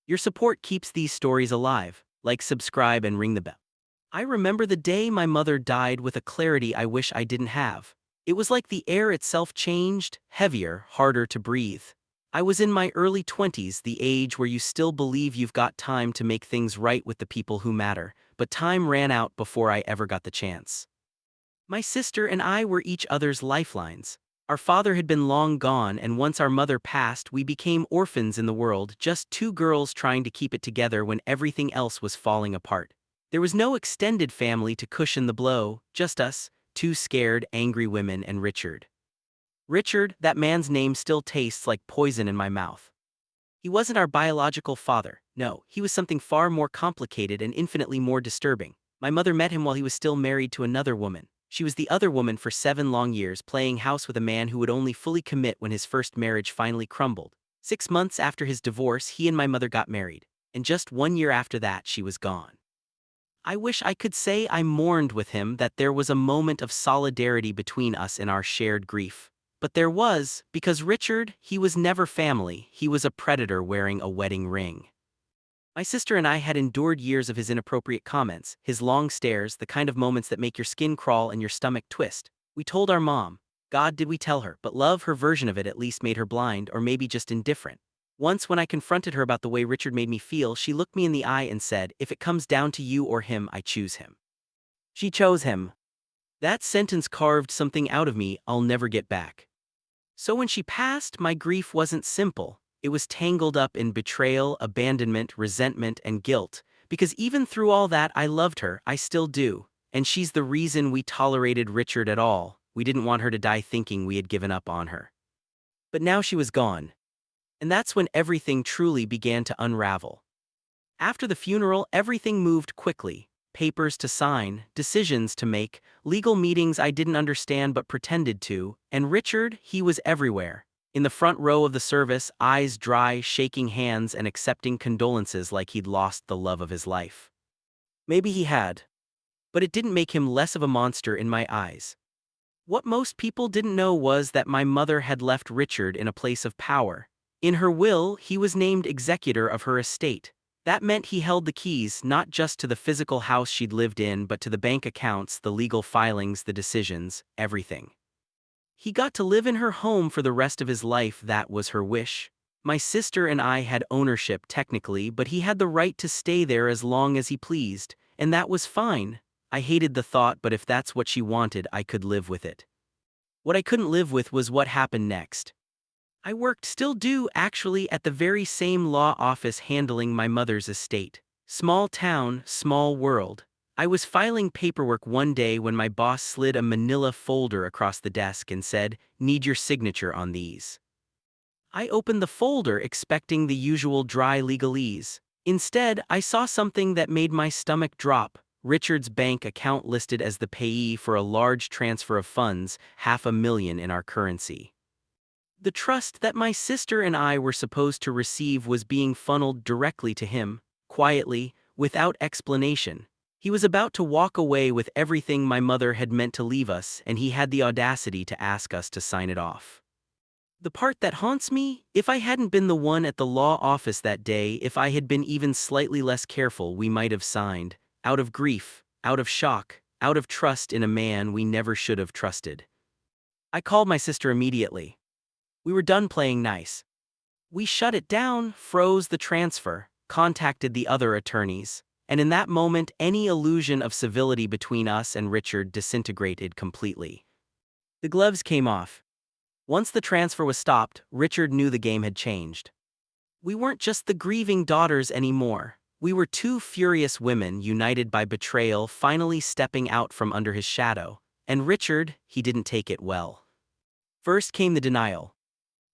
Your support keeps these stories alive. Like, subscribe, and ring the bell. I remember the day my mother died with a clarity I wish I didn't have. It was like the air itself changed, heavier, harder to breathe. I was in my early 20s, the age where you still believe you've got time to make things right with the people who matter, but time ran out before I ever got the chance. My sister and I were each other's lifelines. Our father had been long gone, and once our mother passed, we became orphans in the world, just two girls trying to keep it together when everything else was falling apart. There was no extended family to cushion the blow, just us, two scared, angry women, and Richard. Richard, that man's name still tastes like poison in my mouth. He wasn't our biological father, no, he was something far more complicated and infinitely more disturbing. My mother met him while he was still married to another woman. She was the other woman for 7 long years, playing house with a man who would only fully commit when his first marriage finally crumbled. 6 months after his divorce, he and my mother got married, and just 1 year after that, she was gone. I wish I could say I mourned with him, that there was a moment of solidarity between us in our shared grief. But there was, because Richard, he was never family, he was a predator wearing a wedding ring. My sister and I had endured years of his inappropriate comments, his long stares, the kind of moments that make your skin crawl and your stomach twist. We told our mom. God, did we tell her, but love, her version of it, at least made her blind, or maybe just indifferent. Once when I confronted her about the way Richard made me feel, she looked me in the eye and said, "If it comes down to you or him, I choose him." She chose him. That sentence carved something out of me I'll never get back. So when she passed, my grief wasn't simple. It was tangled up in betrayal, abandonment, resentment, and guilt. Because even through all that, I loved her, I still do. And she's the reason we tolerated Richard at all. We didn't want her to die thinking we had given up on her. But now she was gone. And that's when everything truly began to unravel. After the funeral, everything moved quickly. Papers to sign, decisions to make, legal meetings I didn't understand but pretended to, and Richard, he was everywhere. In the front row of the service, eyes dry, shaking hands and accepting condolences like he'd lost the love of his life. Maybe he had. But it didn't make him less of a monster in my eyes. What most people didn't know was that my mother had left Richard in a place of power. In her will, he was named executor of her estate. That meant he held the keys not just to the physical house she'd lived in, but to the bank accounts, the legal filings, the decisions, everything. He got to live in her home for the rest of his life. That was her wish. My sister and I had ownership technically, but he had the right to stay there as long as he pleased, and that was fine. I hated the thought, but if that's what she wanted, I could live with it. What I couldn't live with was what happened next. I worked, still do actually, at the very same law office handling my mother's estate. Small town, small world. I was filing paperwork one day when my boss slid a manila folder across the desk and said, "Need your signature on these." I opened the folder expecting the usual dry legalese. Instead, I saw something that made my stomach drop. Richard's bank account listed as the payee for a large transfer of funds, $500,000 in our currency. The trust that my sister and I were supposed to receive was being funneled directly to him, quietly, without explanation. He was about to walk away with everything my mother had meant to leave us, and he had the audacity to ask us to sign it off. The part that haunts me, if I hadn't been the one at the law office that day, if I had been even slightly less careful, we might have signed, out of grief, out of shock, out of trust in a man we never should have trusted. I called my sister immediately. We were done playing nice. We shut it down, froze the transfer, contacted the other attorneys, and in that moment any illusion of civility between us and Richard disintegrated completely. The gloves came off. Once the transfer was stopped, Richard knew the game had changed. We weren't just the grieving daughters anymore. We were two furious women united by betrayal, finally stepping out from under his shadow. And Richard, he didn't take it well. First came the denial.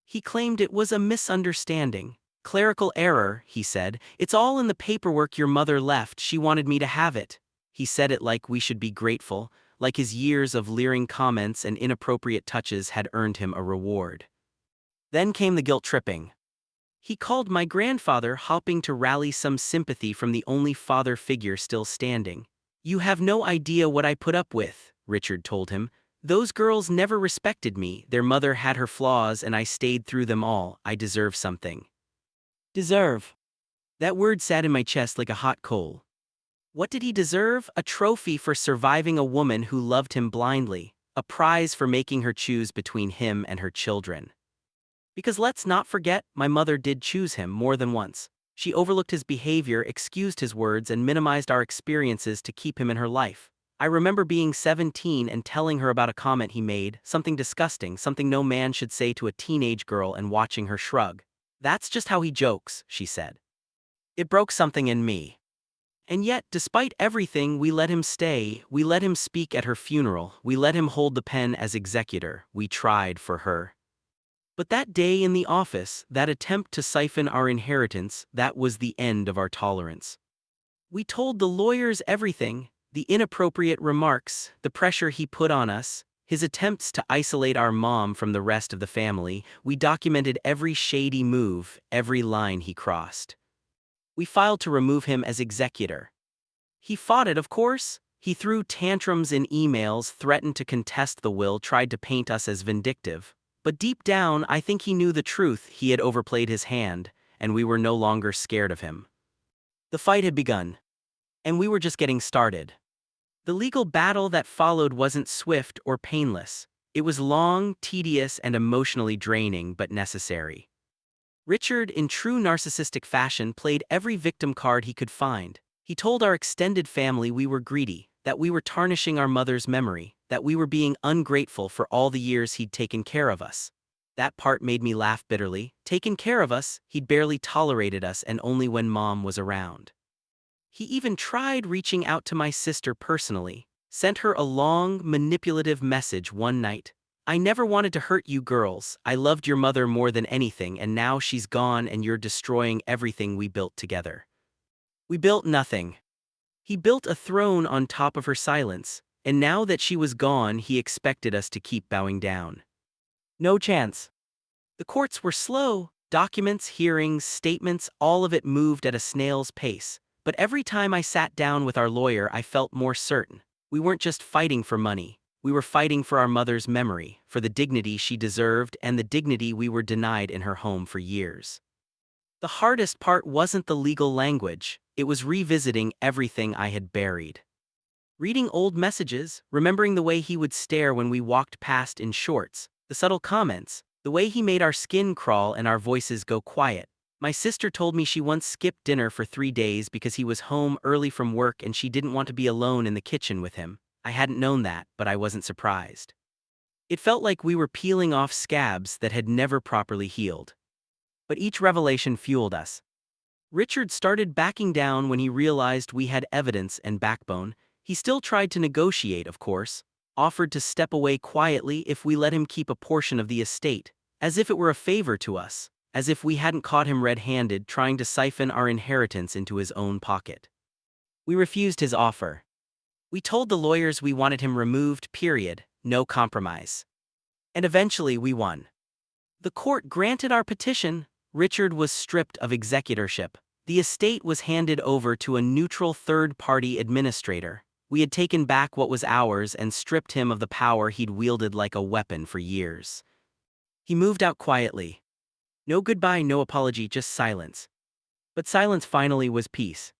He claimed it was a misunderstanding. Clerical error, he said. "It's all in the paperwork your mother left. She wanted me to have it." He said it like we should be grateful, like his years of leering comments and inappropriate touches had earned him a reward. Then came the guilt tripping. He called my grandfather, hoping to rally some sympathy from the only father figure still standing. "You have no idea what I put up with," Richard told him. "Those girls never respected me. Their mother had her flaws and I stayed through them all. I deserve something." Deserve. That word sat in my chest like a hot coal. What did he deserve? A trophy for surviving a woman who loved him blindly, a prize for making her choose between him and her children. Because let's not forget, my mother did choose him more than once. She overlooked his behavior, excused his words, and minimized our experiences to keep him in her life. I remember being 17 and telling her about a comment he made, something disgusting, something no man should say to a teenage girl, and watching her shrug. "That's just how he jokes," she said. It broke something in me. And yet, despite everything, we let him stay, we let him speak at her funeral, we let him hold the pen as executor, we tried for her. But that day in the office, that attempt to siphon our inheritance, that was the end of our tolerance. We told the lawyers everything, the inappropriate remarks, the pressure he put on us, his attempts to isolate our mom from the rest of the family. We documented every shady move, every line he crossed. We filed to remove him as executor. He fought it, of course. He threw tantrums in emails, threatened to contest the will, tried to paint us as vindictive. But deep down, I think he knew the truth. He had overplayed his hand, and we were no longer scared of him. The fight had begun, and we were just getting started. The legal battle that followed wasn't swift or painless. It was long, tedious, and emotionally draining, but necessary. Richard, in true narcissistic fashion, played every victim card he could find. He told our extended family we were greedy, that we were tarnishing our mother's memory, that we were being ungrateful for all the years he'd taken care of us. That part made me laugh bitterly. Taken care of us, he'd barely tolerated us, and only when Mom was around. He even tried reaching out to my sister personally, sent her a long, manipulative message one night. "I never wanted to hurt you girls. I loved your mother more than anything, and now she's gone and you're destroying everything we built together." We built nothing. He built a throne on top of her silence, and now that she was gone, he expected us to keep bowing down. No chance. The courts were slow. Documents, hearings, statements, all of it moved at a snail's pace. But every time I sat down with our lawyer, I felt more certain. We weren't just fighting for money. We were fighting for our mother's memory, for the dignity she deserved and the dignity we were denied in her home for years. The hardest part wasn't the legal language. It was revisiting everything I had buried. Reading old messages, remembering the way he would stare when we walked past in shorts, the subtle comments, the way he made our skin crawl and our voices go quiet. My sister told me she once skipped dinner for 3 days because he was home early from work and she didn't want to be alone in the kitchen with him. I hadn't known that, but I wasn't surprised. It felt like we were peeling off scabs that had never properly healed. But each revelation fueled us. Richard started backing down when he realized we had evidence and backbone. He still tried to negotiate, of course, offered to step away quietly if we let him keep a portion of the estate, as if it were a favor to us, as if we hadn't caught him red-handed trying to siphon our inheritance into his own pocket. We refused his offer. We told the lawyers we wanted him removed, period, no compromise. And eventually we won. The court granted our petition. Richard was stripped of executorship. The estate was handed over to a neutral third-party administrator. We had taken back what was ours and stripped him of the power he'd wielded like a weapon for years. He moved out quietly. No goodbye, no apology, just silence. But silence finally was peace.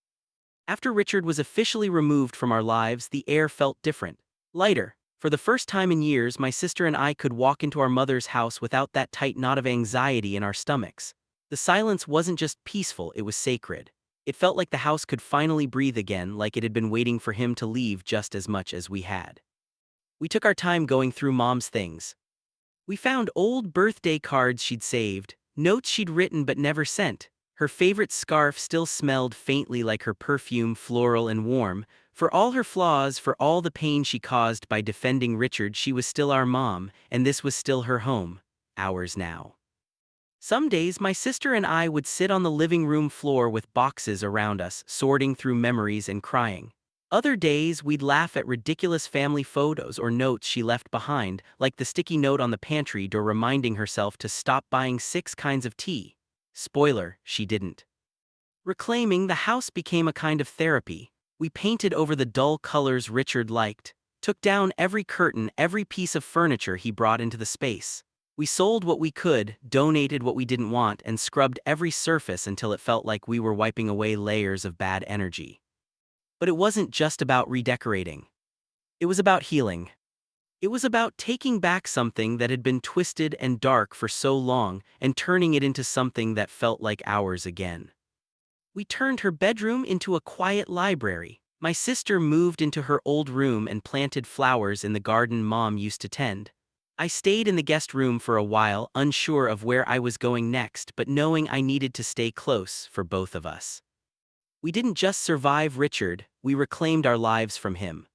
After Richard was officially removed from our lives, the air felt different, lighter. For the first time in years, my sister and I could walk into our mother's house without that tight knot of anxiety in our stomachs. The silence wasn't just peaceful, it was sacred. It felt like the house could finally breathe again, like it had been waiting for him to leave just as much as we had. We took our time going through Mom's things. We found old birthday cards she'd saved, notes she'd written but never sent. Her favorite scarf still smelled faintly like her perfume, floral and warm. For all her flaws, for all the pain she caused by defending Richard, she was still our mom, and this was still her home, ours now. Some days, my sister and I would sit on the living room floor with boxes around us, sorting through memories and crying. Other days, we'd laugh at ridiculous family photos or notes she left behind, like the sticky note on the pantry door reminding herself to stop buying 6 kinds of tea. Spoiler, she didn't. Reclaiming the house became a kind of therapy. We painted over the dull colors Richard liked, took down every curtain, every piece of furniture he brought into the space. We sold what we could, donated what we didn't want, and scrubbed every surface until it felt like we were wiping away layers of bad energy. But it wasn't just about redecorating. It was about healing. It was about taking back something that had been twisted and dark for so long and turning it into something that felt like ours again. We turned her bedroom into a quiet library. My sister moved into her old room and planted flowers in the garden Mom used to tend. I stayed in the guest room for a while, unsure of where I was going next, but knowing I needed to stay close for both of us. We didn't just survive Richard, we reclaimed our lives from him.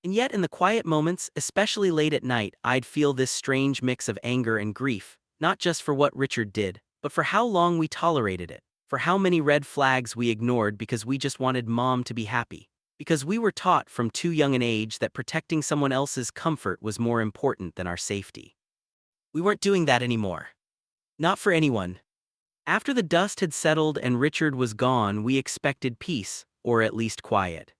And yet in the quiet moments, especially late at night, I'd feel this strange mix of anger and grief, not just for what Richard did, but for how long we tolerated it, for how many red flags we ignored because we just wanted Mom to be happy. Because we were taught from too young an age that protecting someone else's comfort was more important than our safety. We weren't doing that anymore. Not for anyone. After the dust had settled and Richard was gone, we expected peace, or at least quiet.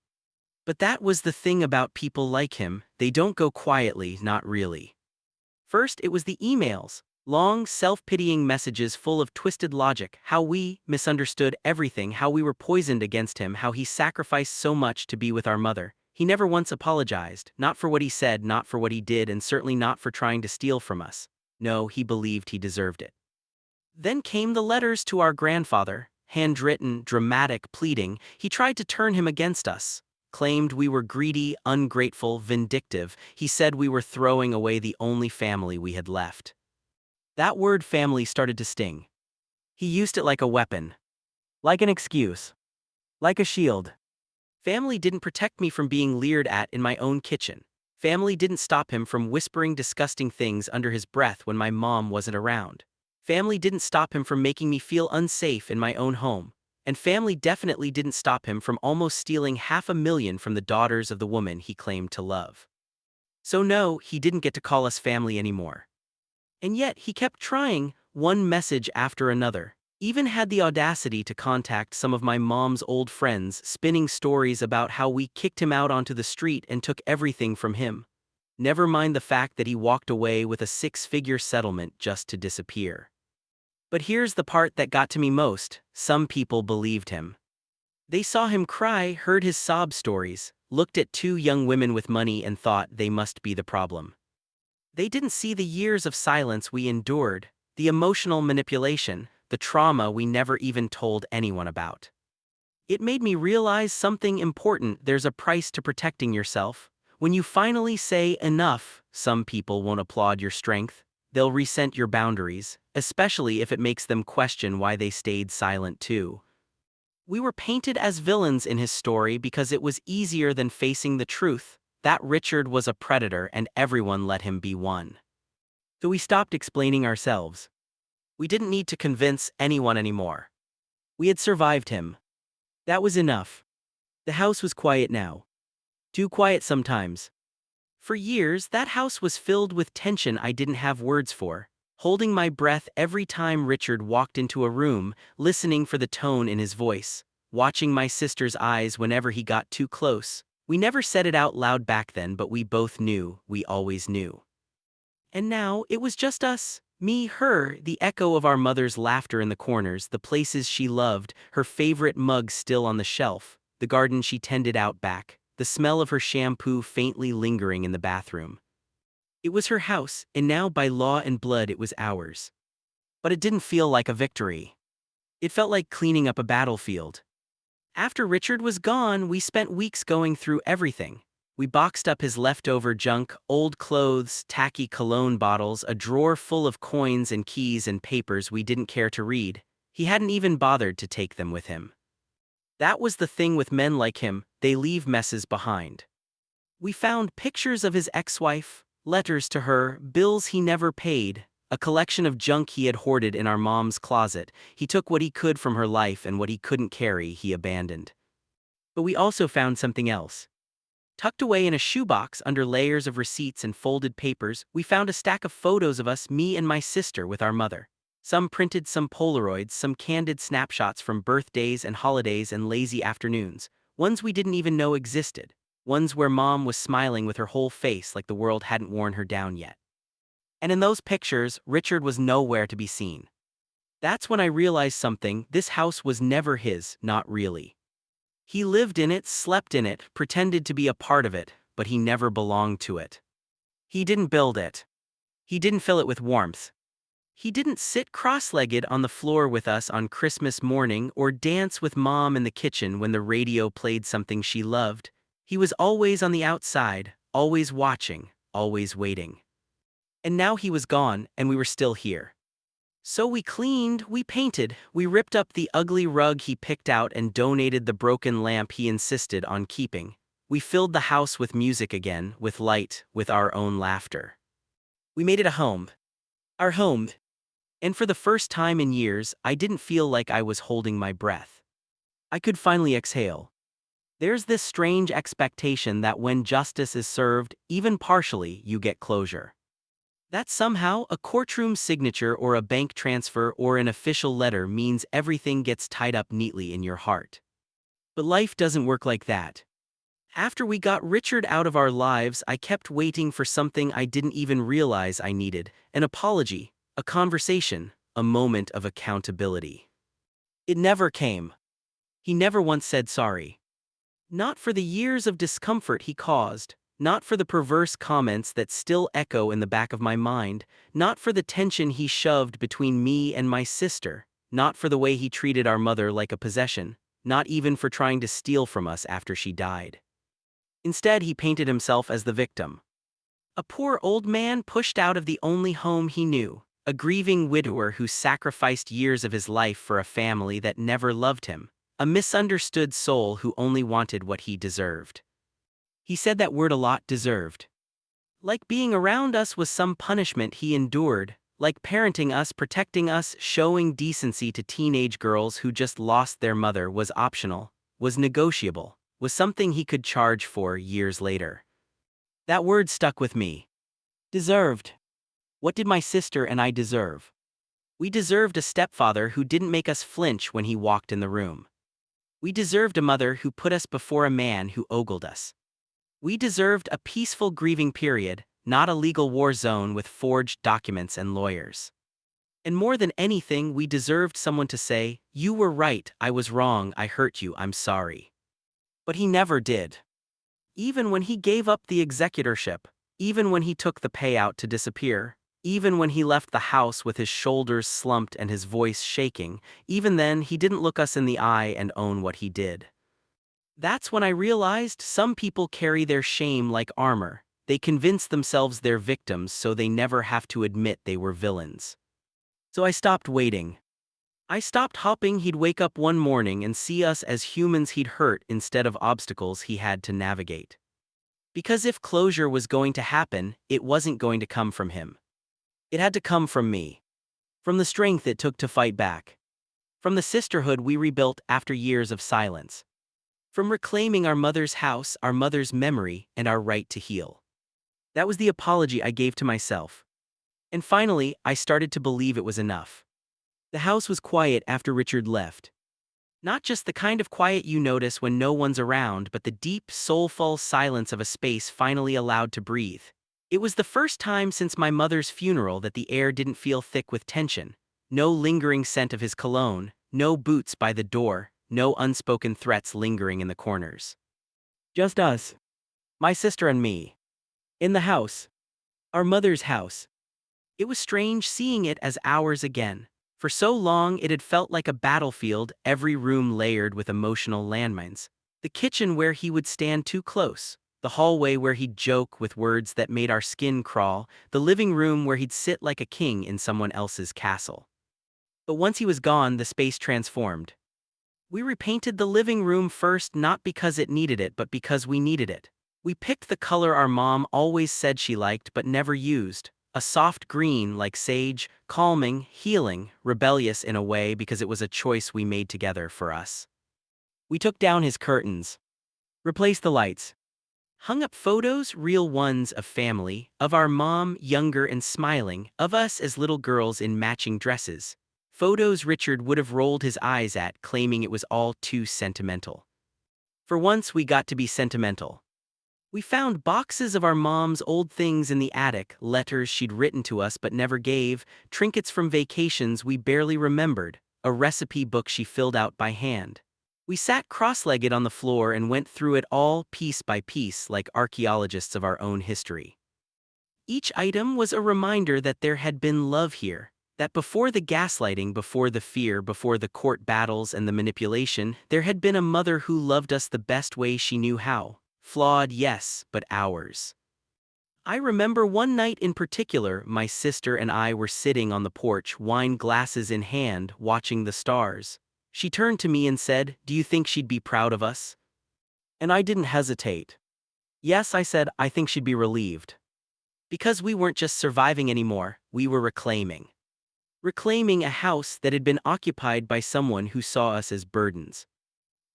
But that was the thing about people like him, they don't go quietly, not really. First, it was the emails. Long, self-pitying messages full of twisted logic, how we misunderstood everything, how we were poisoned against him, how he sacrificed so much to be with our mother. He never once apologized, not for what he said, not for what he did, and certainly not for trying to steal from us. No, he believed he deserved it. Then came the letters to our grandfather, handwritten, dramatic, pleading. He tried to turn him against us. Claimed we were greedy, ungrateful, vindictive. He said we were throwing away the only family we had left. That word family started to sting. He used it like a weapon. Like an excuse. Like a shield. Family didn't protect me from being leered at in my own kitchen. Family didn't stop him from whispering disgusting things under his breath when my mom wasn't around. Family didn't stop him from making me feel unsafe in my own home. And family definitely didn't stop him from almost stealing $500,000 from the daughters of the woman he claimed to love. So no, he didn't get to call us family anymore. And yet he kept trying, one message after another. Even had the audacity to contact some of my mom's old friends, spinning stories about how we kicked him out onto the street and took everything from him. Never mind the fact that he walked away with a six-figure settlement just to disappear. But here's the part that got to me most: some people believed him. They saw him cry, heard his sob stories, looked at two young women with money and thought they must be the problem. They didn't see the years of silence we endured, the emotional manipulation, the trauma we never even told anyone about. It made me realize something important: there's a price to protecting yourself. When you finally say enough, some people won't applaud your strength. They'll resent your boundaries, especially if it makes them question why they stayed silent too. We were painted as villains in his story because it was easier than facing the truth, that Richard was a predator and everyone let him be one. So we stopped explaining ourselves. We didn't need to convince anyone anymore. We had survived him. That was enough. The house was quiet now. Too quiet sometimes. For years, that house was filled with tension I didn't have words for, holding my breath every time Richard walked into a room, listening for the tone in his voice, watching my sister's eyes whenever he got too close. We never said it out loud back then, but we both knew, we always knew. And now, it was just us, me, her, the echo of our mother's laughter in the corners, the places she loved, her favorite mug still on the shelf, the garden she tended out back, the smell of her shampoo faintly lingering in the bathroom. It was her house, and now by law and blood it was ours. But it didn't feel like a victory. It felt like cleaning up a battlefield. After Richard was gone, we spent weeks going through everything. We boxed up his leftover junk, old clothes, tacky cologne bottles, a drawer full of coins and keys and papers we didn't care to read. He hadn't even bothered to take them with him. That was the thing with men like him, they leave messes behind. We found pictures of his ex-wife, letters to her, bills he never paid, a collection of junk he had hoarded in our mom's closet. He took what he could from her life, and what he couldn't carry, he abandoned. But we also found something else. Tucked away in a shoebox under layers of receipts and folded papers, we found a stack of photos of us, me and my sister, with our mother. Some printed, some Polaroids, some candid snapshots from birthdays and holidays and lazy afternoons, ones we didn't even know existed, ones where Mom was smiling with her whole face like the world hadn't worn her down yet. And in those pictures, Richard was nowhere to be seen. That's when I realized something: this house was never his, not really. He lived in it, slept in it, pretended to be a part of it, but he never belonged to it. He didn't build it. He didn't fill it with warmth. He didn't sit cross-legged on the floor with us on Christmas morning or dance with Mom in the kitchen when the radio played something she loved. He was always on the outside, always watching, always waiting. And now he was gone, and we were still here. So we cleaned, we painted, we ripped up the ugly rug he picked out and donated the broken lamp he insisted on keeping. We filled the house with music again, with light, with our own laughter. We made it a home. Our home. And for the first time in years, I didn't feel like I was holding my breath. I could finally exhale. There's this strange expectation that when justice is served, even partially, you get closure. That somehow a courtroom signature or a bank transfer or an official letter means everything gets tied up neatly in your heart. But life doesn't work like that. After we got Richard out of our lives, I kept waiting for something I didn't even realize I needed: an apology, a conversation, a moment of accountability. It never came. He never once said sorry. Not for the years of discomfort he caused, not for the perverse comments that still echo in the back of my mind, not for the tension he shoved between me and my sister, not for the way he treated our mother like a possession, not even for trying to steal from us after she died. Instead, he painted himself as the victim. A poor old man pushed out of the only home he knew, a grieving widower who sacrificed years of his life for a family that never loved him, a misunderstood soul who only wanted what he deserved. He said that word a lot: deserved. Like being around us was some punishment he endured, like parenting us, protecting us, showing decency to teenage girls who just lost their mother was optional, was negotiable, was something he could charge for years later. That word stuck with me. Deserved. What did my sister and I deserve? We deserved a stepfather who didn't make us flinch when he walked in the room. We deserved a mother who put us before a man who ogled us. We deserved a peaceful grieving period, not a legal war zone with forged documents and lawyers. And more than anything, we deserved someone to say, "You were right, I was wrong, I hurt you, I'm sorry." But he never did. Even when he gave up the executorship, even when he took the payout to disappear, even when he left the house with his shoulders slumped and his voice shaking, even then he didn't look us in the eye and own what he did. That's when I realized some people carry their shame like armor. They convince themselves they're victims so they never have to admit they were villains. So I stopped waiting. I stopped hoping he'd wake up one morning and see us as humans he'd hurt instead of obstacles he had to navigate. Because if closure was going to happen, it wasn't going to come from him. It had to come from me. From the strength it took to fight back. From the sisterhood we rebuilt after years of silence. From reclaiming our mother's house, our mother's memory, and our right to heal. That was the apology I gave to myself. And finally, I started to believe it was enough. The house was quiet after Richard left. Not just the kind of quiet you notice when no one's around, but the deep, soulful silence of a space finally allowed to breathe. It was the first time since my mother's funeral that the air didn't feel thick with tension. No lingering scent of his cologne, no boots by the door, no unspoken threats lingering in the corners. Just us. My sister and me. In the house. Our mother's house. It was strange seeing it as ours again. For so long it had felt like a battlefield, every room layered with emotional landmines. The kitchen where he would stand too close. The hallway where he'd joke with words that made our skin crawl. The living room where he'd sit like a king in someone else's castle. But once he was gone, the space transformed. We repainted the living room first, not because it needed it, but because we needed it. We picked the color our mom always said she liked but never used. A soft green like sage, calming, healing, rebellious in a way because it was a choice we made together for us. We took down his curtains. Replaced the lights. Hung up photos, real ones, of family, of our mom, younger and smiling, of us as little girls in matching dresses. Photos Richard would have rolled his eyes at, claiming it was all too sentimental. For once we got to be sentimental. We found boxes of our mom's old things in the attic, letters she'd written to us but never gave, trinkets from vacations we barely remembered, a recipe book she filled out by hand. We sat cross-legged on the floor and went through it all piece by piece like archaeologists of our own history. Each item was a reminder that there had been love here, that before the gaslighting, before the fear, before the court battles and the manipulation, there had been a mother who loved us the best way she knew how. Flawed, yes, but ours. I remember one night in particular, my sister and I were sitting on the porch, wine glasses in hand, watching the stars. She turned to me and said, "Do you think she'd be proud of us?" And I didn't hesitate. Yes, I said, I think she'd be relieved. Because we weren't just surviving anymore, we were reclaiming. Reclaiming a house that had been occupied by someone who saw us as burdens.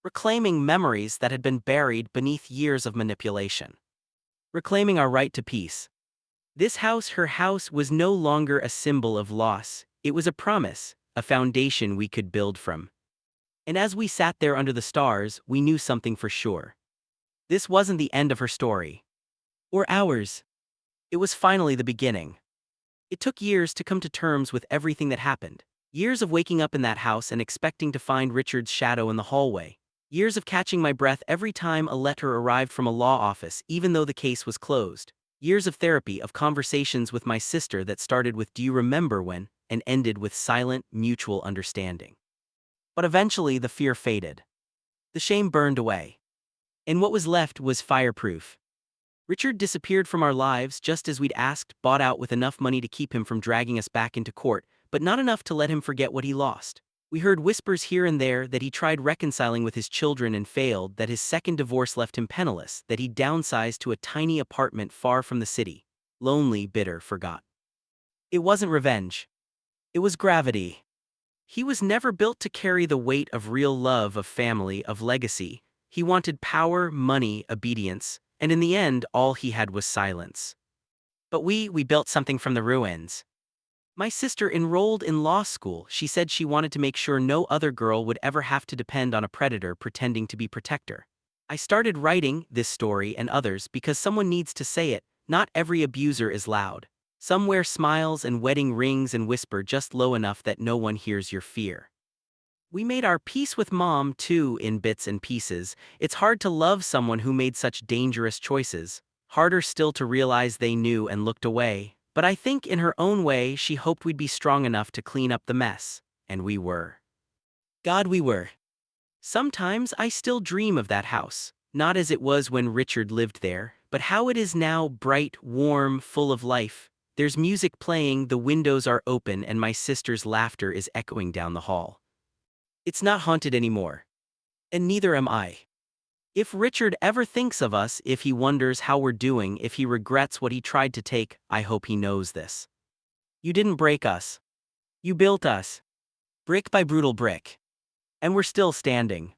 Reclaiming memories that had been buried beneath years of manipulation. Reclaiming our right to peace. This house, her house, was no longer a symbol of loss. It was a promise, a foundation we could build from. And as we sat there under the stars, we knew something for sure. This wasn't the end of her story. Or ours. It was finally the beginning. It took years to come to terms with everything that happened. Years of waking up in that house and expecting to find Richard's shadow in the hallway. Years of catching my breath every time a letter arrived from a law office, even though the case was closed. Years of therapy, of conversations with my sister that started with "Do you remember when?" and ended with silent, mutual understanding. But eventually the fear faded. The shame burned away. And what was left was fireproof. Richard disappeared from our lives just as we'd asked, bought out with enough money to keep him from dragging us back into court, but not enough to let him forget what he lost. We heard whispers here and there that he tried reconciling with his children and failed, that his second divorce left him penniless, that he downsized to a tiny apartment far from the city. Lonely, bitter, forgot. It wasn't revenge. It was gravity. He was never built to carry the weight of real love, of family, of legacy. He wanted power, money, obedience, and in the end, all he had was silence. But we built something from the ruins. My sister enrolled in law school. She said she wanted to make sure no other girl would ever have to depend on a predator pretending to be protector. I started writing this story and others because someone needs to say it. Not every abuser is loud. Some wear smiles and wedding rings and whisper just low enough that no one hears your fear. We made our peace with Mom, too, in bits and pieces. It's hard to love someone who made such dangerous choices. Harder still to realize they knew and looked away. But I think in her own way she hoped we'd be strong enough to clean up the mess. And we were. God, we were. Sometimes I still dream of that house. Not as it was when Richard lived there, but how it is now, bright, warm, full of life. There's music playing, the windows are open, and my sister's laughter is echoing down the hall. It's not haunted anymore. And neither am I. If Richard ever thinks of us, if he wonders how we're doing, if he regrets what he tried to take, I hope he knows this. You didn't break us. You built us. Brick by brutal brick. And we're still standing.